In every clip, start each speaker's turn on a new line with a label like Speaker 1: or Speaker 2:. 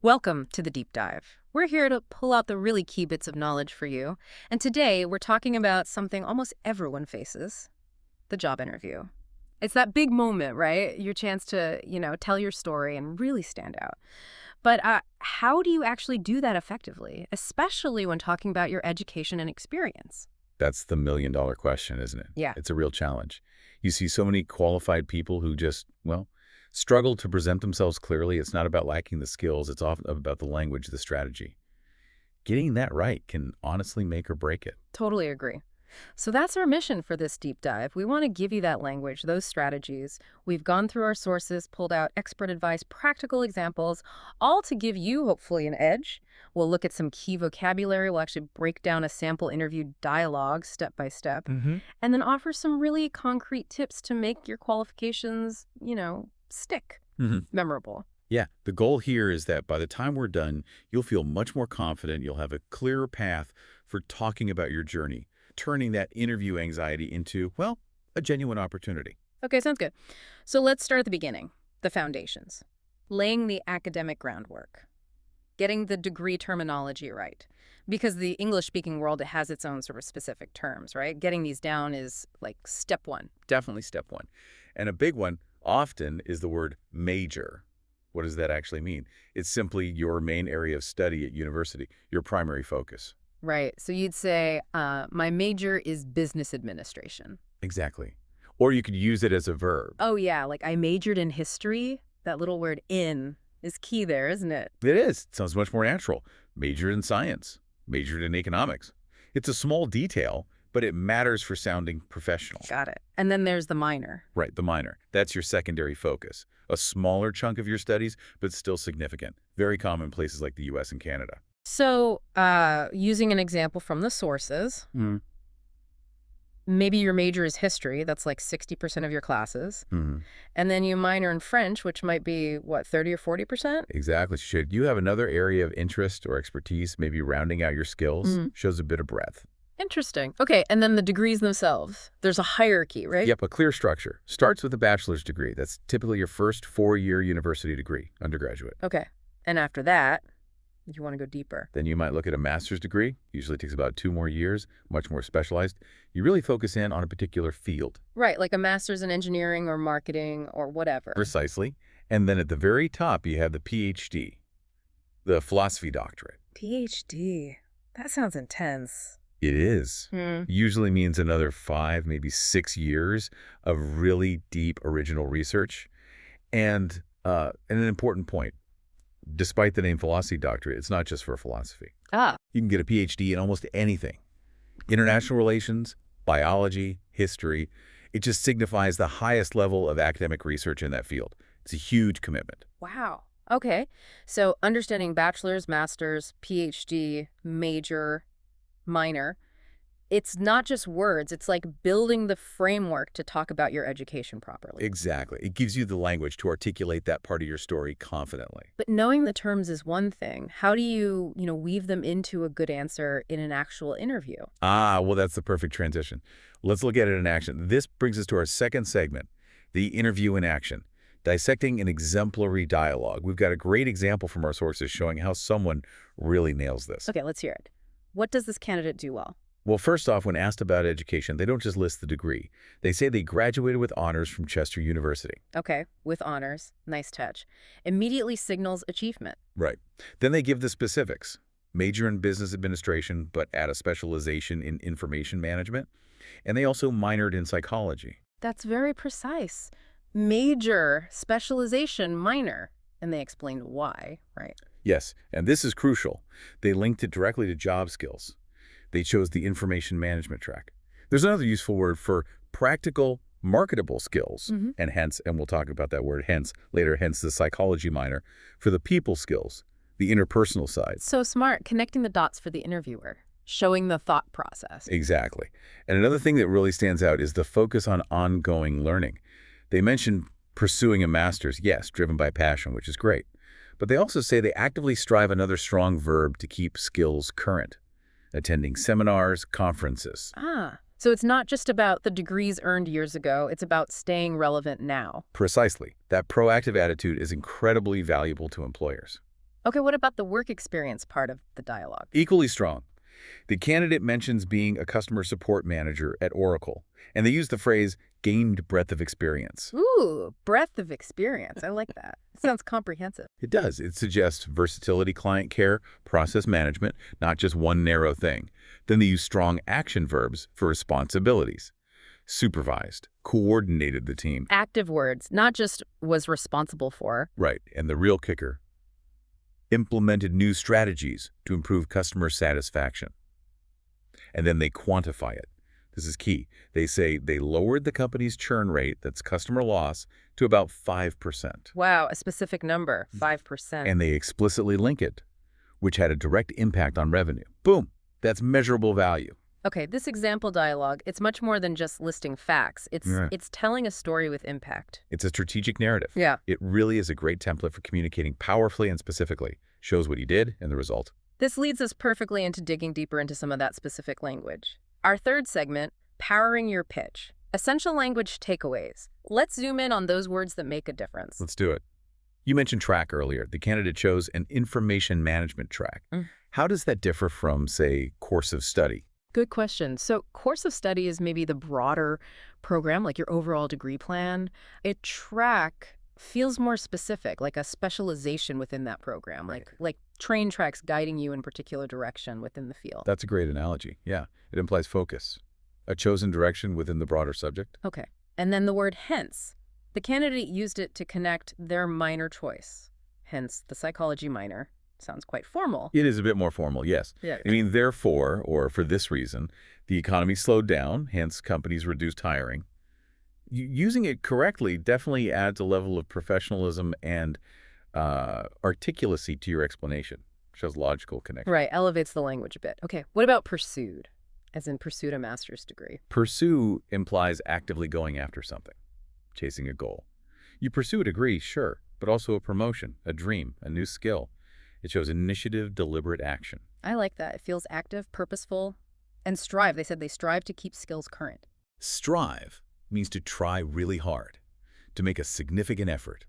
Speaker 1: Welcome to the Deep Dive. We're here to pull out the really key bits of knowledge for you. And today we're talking about something almost everyone faces, the job interview. It's that big moment, right? Your chance to, tell your story and really stand out. But how do you actually do that effectively, especially when talking about your education and experience?
Speaker 2: That's the million-dollar question, isn't it?
Speaker 1: Yeah.
Speaker 2: It's a real challenge. You see so many qualified people who just, struggle to present themselves clearly. It's not about lacking the skills. It's often about the language, the strategy. Getting that right can honestly make or break it.
Speaker 1: Totally agree. So that's our mission for this deep dive. We want to give you that language, those strategies. We've gone through our sources, pulled out expert advice, practical examples, all to give you, hopefully, an edge. We'll look at some key vocabulary. We'll actually break down a sample interview dialogue step by step, and then offer some really concrete tips to make your qualifications, stick, memorable.
Speaker 2: Yeah, the goal here is that by the time we're done, you'll feel much more confident. You'll have a clearer path for talking about your journey, turning that interview anxiety into, a genuine opportunity.
Speaker 1: Okay, sounds good. So let's start at the beginning, the foundations. Laying the academic groundwork. Getting the degree terminology right. Because the English-speaking world has its own sort of specific terms, right? Getting these down is like step one.
Speaker 2: Definitely step one. And a big one often is the word major. What does that actually mean? It's simply your main area of study at university, your primary focus.
Speaker 1: Right. So you'd say, my major is business administration.
Speaker 2: Exactly. Or you could use it as a verb.
Speaker 1: Oh, yeah. Like I majored in history. That little word in is key there, isn't it?
Speaker 2: It is. It sounds much more natural. Majored in science. Majored in economics. It's a small detail, but it matters for sounding professional.
Speaker 1: Got it. And then there's the minor.
Speaker 2: Right, the minor. That's your secondary focus. A smaller chunk of your studies, but still significant. Very common in places like the U.S. and Canada.
Speaker 1: So using an example from the sources, maybe your major is history. That's like 60% of your classes. And then you minor in French, which might be, 30 or 40%?
Speaker 2: Exactly. Should you have another area of interest or expertise, maybe rounding out your skills, shows a bit of breadth.
Speaker 1: Interesting. Okay, and then the degrees themselves. There's a hierarchy, right?
Speaker 2: Yep, a clear structure. Starts with a bachelor's degree. That's typically your first 4-year university degree, undergraduate.
Speaker 1: Okay. And after that, you want to go deeper.
Speaker 2: Then you might look at a master's degree. Usually takes about 2 more years, much more specialized. You really focus in on a particular field.
Speaker 1: Right, like a master's in engineering or marketing or whatever.
Speaker 2: Precisely. And then at the very top, you have the PhD, the philosophy doctorate.
Speaker 1: PhD. That sounds intense.
Speaker 2: It is. Usually means another 5, maybe 6 years of really deep original research. And an important point, despite the name philosophy doctorate, it's not just for philosophy. You can get a PhD in almost anything. International relations, biology, history. It just signifies the highest level of academic research in that field. It's a huge commitment.
Speaker 1: Wow. Okay. So understanding bachelor's, master's, PhD, major, minor, it's not just words. It's like building the framework to talk about your education properly.
Speaker 2: Exactly. It gives you the language to articulate that part of your story confidently.
Speaker 1: But knowing the terms is one thing. How do you, weave them into a good answer in an actual interview?
Speaker 2: Well, that's the perfect transition. Let's look at it in action. This brings us to our second segment, the interview in action, dissecting an exemplary dialogue. We've got a great example from our sources showing how someone really nails this.
Speaker 1: Okay, let's hear it. What does this candidate do well?
Speaker 2: Well, first off, when asked about education, they don't just list the degree. They say they graduated with honors from Chester University.
Speaker 1: Okay, with honors. Nice touch. Immediately signals achievement.
Speaker 2: Right. Then they give the specifics. Major in business administration, but add a specialization in information management. And they also minored in psychology.
Speaker 1: That's very precise. Major, specialization, minor. And they explained why, right?
Speaker 2: Yes, and this is crucial. They linked it directly to job skills. They chose the information management track. There's another useful word for practical, marketable skills, and hence, and we'll talk about that word hence later, hence the psychology minor, for the people skills, the interpersonal side.
Speaker 1: So smart, connecting the dots for the interviewer, showing the thought process.
Speaker 2: Exactly. And another thing that really stands out is the focus on ongoing learning. They mention pursuing a master's, yes, driven by passion, which is great. But they also say they actively strive another strong verb to keep skills current, attending seminars, conferences.
Speaker 1: So it's not just about the degrees earned years ago, it's about staying relevant now.
Speaker 2: Precisely. That proactive attitude is incredibly valuable to employers.
Speaker 1: Okay, what about the work experience part of the dialogue?
Speaker 2: Equally strong. The candidate mentions being a customer support manager at Oracle, and they use the phrase gained breadth of experience.
Speaker 1: Ooh, breadth of experience. I like that. Sounds comprehensive.
Speaker 2: It does. It suggests versatility, client care, process management, not just one narrow thing. Then they use strong action verbs for responsibilities. Supervised, coordinated the team.
Speaker 1: Active words, not just was responsible for.
Speaker 2: Right, and the real kicker, implemented new strategies to improve customer satisfaction. And then they quantify it. This is key. They say they lowered the company's churn rate, that's customer loss, to about 5%.
Speaker 1: Wow, a specific number, 5%.
Speaker 2: And they explicitly link it, which had a direct impact on revenue. Boom! That's measurable value.
Speaker 1: Okay, this example dialogue, it's much more than just listing facts. It's telling a story with impact.
Speaker 2: It's a strategic narrative.
Speaker 1: Yeah.
Speaker 2: It really is a great template for communicating powerfully and specifically. Shows what he did and the result.
Speaker 1: This leads us perfectly into digging deeper into some of that specific language. Our third segment, powering your pitch. Essential language takeaways. Let's zoom in on those words that make a difference.
Speaker 2: Let's do it. You mentioned track earlier. The candidate chose an information management track. How does that differ from, say, course of study?
Speaker 1: Good question. So course of study is maybe the broader program, like your overall degree plan. A track feels more specific, like a specialization within that program, like train tracks guiding you in a particular direction within the field.
Speaker 2: That's a great analogy. Yeah, it implies focus, a chosen direction within the broader subject.
Speaker 1: Okay. And then the word hence. The candidate used it to connect their minor choice, hence the psychology minor. Sounds quite formal.
Speaker 2: It is a bit more formal, yes.
Speaker 1: Yeah.
Speaker 2: I mean, therefore, or for this reason, the economy slowed down, hence companies reduced hiring. Using it correctly definitely adds a level of professionalism and articulacy to your explanation. Shows logical connection.
Speaker 1: Right, elevates the language a bit. Okay, what about pursued, as in pursued a master's degree?
Speaker 2: Pursue implies actively going after something, chasing a goal. You pursue a degree, sure, but also a promotion, a dream, a new skill. It shows initiative, deliberate action.
Speaker 1: I like that. It feels active, purposeful, and strive. They said they strive to keep skills current.
Speaker 2: Strive means to try really hard, to make a significant effort.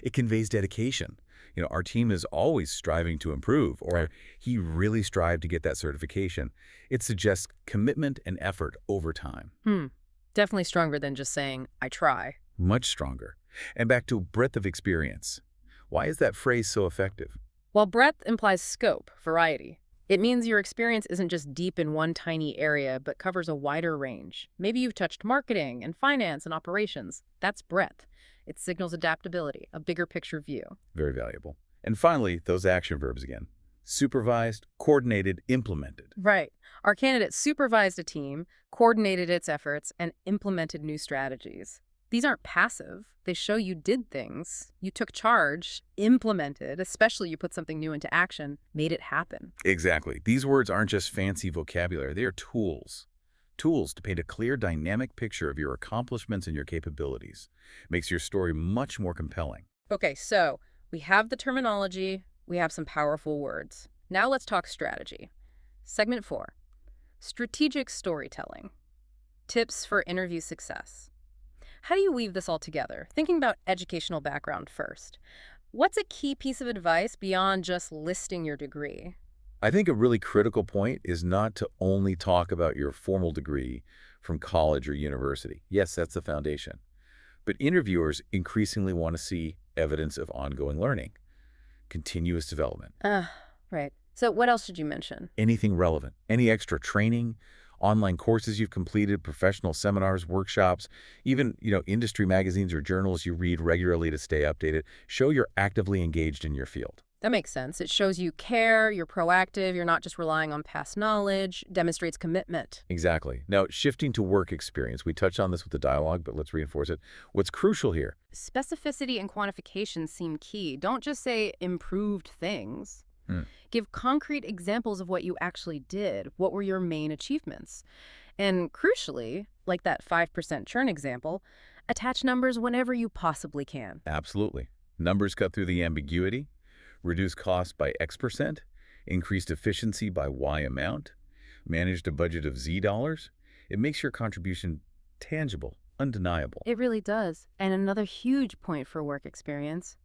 Speaker 2: It conveys dedication. You know, our team is always striving to improve, or he really strived to get that certification. It suggests commitment and effort over time.
Speaker 1: Definitely stronger than just saying, I try.
Speaker 2: Much stronger. And back to breadth of experience. Why is that phrase so effective?
Speaker 1: While breadth implies scope, variety, it means your experience isn't just deep in one tiny area, but covers a wider range. Maybe you've touched marketing and finance and operations. That's breadth. It signals adaptability, a bigger picture view.
Speaker 2: Very valuable. And finally, those action verbs again. Supervised, coordinated, implemented.
Speaker 1: Right. Our candidate supervised a team, coordinated its efforts, and implemented new strategies. These aren't passive. They show you did things. You took charge, implemented, especially you put something new into action, made it happen.
Speaker 2: Exactly. These words aren't just fancy vocabulary. They are tools. Tools to paint a clear, dynamic picture of your accomplishments and your capabilities. Makes your story much more compelling.
Speaker 1: Okay, so we have the terminology. We have some powerful words. Now let's talk strategy. Segment 4, strategic storytelling. Tips for interview success. How do you weave this all together? Thinking about educational background first. What's a key piece of advice beyond just listing your degree?
Speaker 2: I think a really critical point is not to only talk about your formal degree from college or university. Yes, that's the foundation. But interviewers increasingly want to see evidence of ongoing learning, continuous development.
Speaker 1: Right. So what else should you mention?
Speaker 2: Anything relevant, any extra training, online courses you've completed, professional seminars, workshops, even, industry magazines or journals you read regularly to stay updated. Show you're actively engaged in your field.
Speaker 1: That makes sense. It shows you care, you're proactive, you're not just relying on past knowledge, demonstrates commitment.
Speaker 2: Exactly. Now, shifting to work experience, we touched on this with the dialogue, but let's reinforce it. What's crucial here?
Speaker 1: Specificity and quantification seem key. Don't just say improved things. Give concrete examples of what you actually did. What were your main achievements? And crucially, like that 5% churn example, attach numbers whenever you possibly can.
Speaker 2: Absolutely. Numbers cut through the ambiguity, reduce costs by X%, increased efficiency by Y amount, managed a budget of Z dollars. It makes your contribution tangible, undeniable.
Speaker 1: It really does. And another huge point for work experience,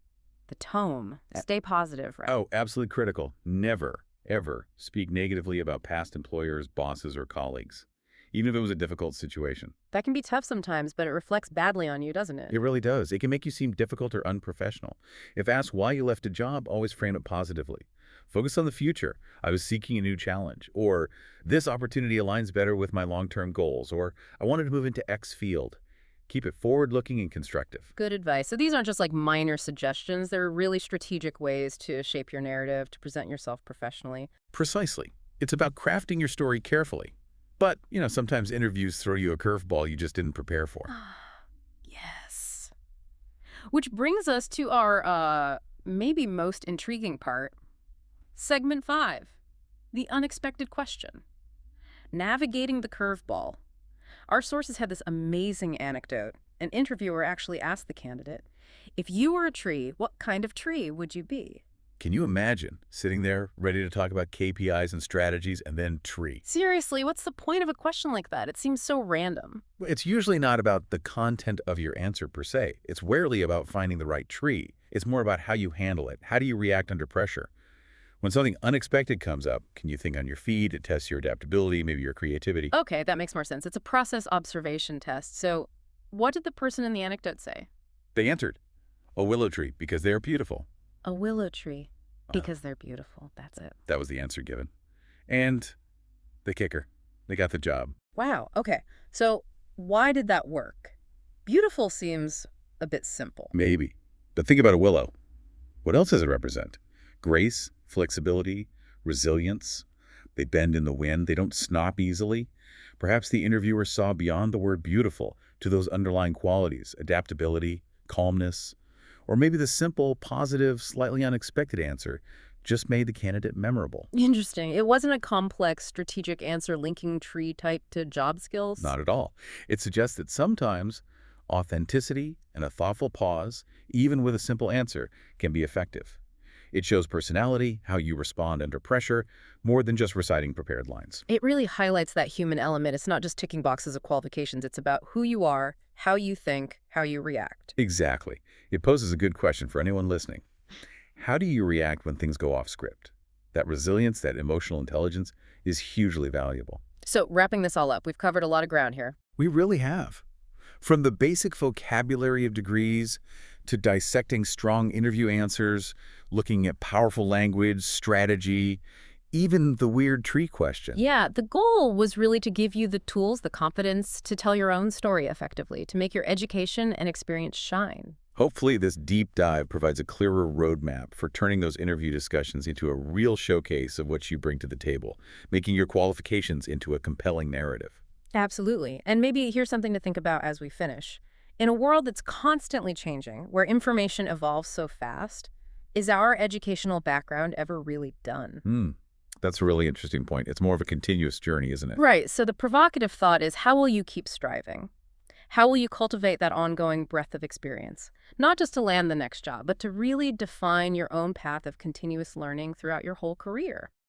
Speaker 1: The tone. Stay positive, right?
Speaker 2: Oh, absolutely critical. Never, ever speak negatively about past employers, bosses, or colleagues, even if it was a difficult situation.
Speaker 1: That can be tough sometimes, but it reflects badly on you, doesn't it?
Speaker 2: It really does. It can make you seem difficult or unprofessional. If asked why you left a job, always frame it positively. Focus on the future. I was seeking a new challenge. Or, this opportunity aligns better with my long-term goals. Or, I wanted to move into X field. Keep it forward-looking and constructive.
Speaker 1: Good advice. So these aren't just like minor suggestions. They're really strategic ways to shape your narrative, to present yourself professionally.
Speaker 2: Precisely. It's about crafting your story carefully. But, sometimes interviews throw you a curveball you just didn't prepare for.
Speaker 1: Yes. Which brings us to our, maybe most intriguing part. Segment 5, the unexpected question. Navigating the curveball. Our sources had this amazing anecdote. An interviewer actually asked the candidate, if you were a tree, what kind of tree would you be?
Speaker 2: Can you imagine sitting there ready to talk about KPIs and strategies and then tree?
Speaker 1: Seriously, what's the point of a question like that? It seems so random.
Speaker 2: It's usually not about the content of your answer per se. It's rarely about finding the right tree. It's more about how you handle it. How do you react under pressure? When something unexpected comes up, can you think on your feet? It tests your adaptability, maybe your creativity.
Speaker 1: Okay, that makes more sense. It's a process observation test. So what did the person in the anecdote say?
Speaker 2: They answered, a willow tree, because they are beautiful.
Speaker 1: A willow tree, because they're beautiful. That's it.
Speaker 2: That was the answer given. And the kicker, they got the job.
Speaker 1: Wow, okay. So why did that work? Beautiful seems a bit simple.
Speaker 2: Maybe. But think about a willow. What else does it represent? Grace, flexibility, resilience. They bend in the wind. They don't snap easily. Perhaps the interviewer saw beyond the word beautiful to those underlying qualities, adaptability, calmness, or maybe the simple, positive, slightly unexpected answer just made the candidate memorable.
Speaker 1: Interesting. It wasn't a complex strategic answer linking tree type to job skills?
Speaker 2: Not at all. It suggests that sometimes authenticity and a thoughtful pause, even with a simple answer, can be effective. It shows personality, how you respond under pressure, more than just reciting prepared lines.
Speaker 1: It really highlights that human element. It's not just ticking boxes of qualifications. It's about who you are, how you think, how you react.
Speaker 2: Exactly. It poses a good question for anyone listening. How do you react when things go off script? That resilience, that emotional intelligence is hugely valuable.
Speaker 1: So wrapping this all up, we've covered a lot of ground here.
Speaker 2: We really have. From the basic vocabulary of degrees to dissecting strong interview answers, looking at powerful language, strategy, even the weird tree question.
Speaker 1: Yeah, the goal was really to give you the tools, the confidence to tell your own story effectively, to make your education and experience shine.
Speaker 2: Hopefully, this deep dive provides a clearer roadmap for turning those interview discussions into a real showcase of what you bring to the table, making your qualifications into a compelling narrative.
Speaker 1: Absolutely. And maybe here's something to think about as we finish. In a world that's constantly changing, where information evolves so fast, is our educational background ever really done?
Speaker 2: That's a really interesting point. It's more of a continuous journey, isn't it?
Speaker 1: Right. So the provocative thought is, how will you keep striving? How will you cultivate that ongoing breadth of experience? Not just to land the next job, but to really define your own path of continuous learning throughout your whole career.